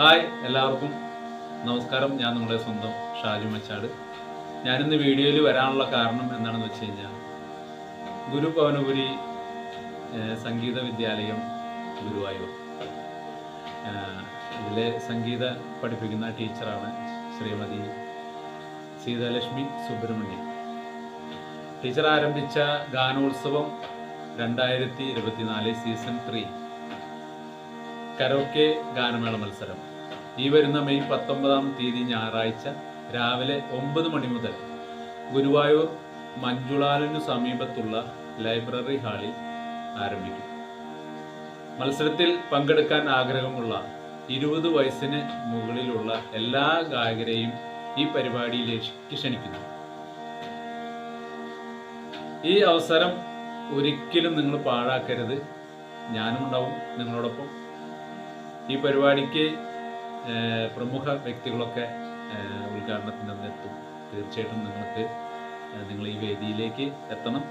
Hi എല്ലാവർക്കും നമസ്കാരം. ഞാൻ നിങ്ങളുടെ സ്വന്തം ഷാജു മച്ചാട്. ഞാനിന്ന് വീഡിയോയിൽ വരാനുള്ള കാരണം എന്താണെന്ന് വെച്ച് കഴിഞ്ഞാൽ ഗുരു പവനപുരി സംഗീത വിദ്യാലയം ഗുരുവായൂർ, ഇതിലെ സംഗീത പഠിപ്പിക്കുന്ന ടീച്ചറാണ് ശ്രീമതി സീതാലക്ഷ്മി സുബ്രഹ്മണ്യം. ടീച്ചർ ആരംഭിച്ച ഗാനോത്സവം 2024 സീസൺ 3 കരോക്കെ ഗാനമേള മത്സരം ഈ വരുന്ന മെയ് 19 ഞായറാഴ്ച രാവിലെ 9 മണി മുതൽ ഗുരുവായൂർ മഞ്ജുളാലിനു സമീപത്തുള്ള ലൈബ്രറി ഹാളിൽ ആരംഭിക്കും. മത്സരത്തിൽ പങ്കെടുക്കാൻ ആഗ്രഹമുള്ള 20 വയസ്സിന് മുകളിലുള്ള എല്ലാ ഗായകരെയും ഈ പരിപാടിയിലേക്ക് ക്ഷണിക്കുന്നു. ഈ അവസരം ഒരിക്കലും നിങ്ങൾ പാഴാക്കരുത്. ഞാനും ഉണ്ടാവും നിങ്ങളോടൊപ്പം. ഈ പരിപാടിക്ക് പ്രമുഖ വ്യക്തികളൊക്കെ ഉദ്ഘാടനത്തിന് അന്ന് എത്തും. തീർച്ചയായിട്ടും നിങ്ങൾ ഈ വേദിയിലേക്ക് എത്തണം.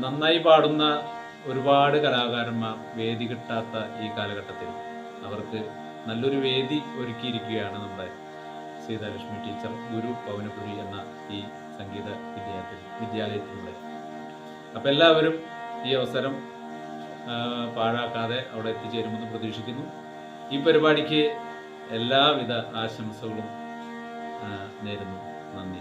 നന്നായി പാടുന്ന ഒരുപാട് കലാകാരന്മാർ വേദി കിട്ടാത്ത ഈ കാലഘട്ടത്തിൽ അവർക്ക് നല്ലൊരു വേദി ഒരുക്കിയിരിക്കുകയാണ് നമ്മുടെ സീതാലക്ഷ്മി ടീച്ചർ ഗുരു പവനപുരി എന്ന ഈ സംഗീത വിദ്യാലയത്തിലൂടെ. അപ്പം എല്ലാവരും ഈ അവസരം പാഴാക്കാതെ അവിടെ എത്തിച്ചേരുമെന്ന് പ്രതീക്ഷിക്കുന്നു. ഈ പരിപാടിക്ക് എല്ലാവിധ ആശംസകളും നേരുന്നു. നന്ദി.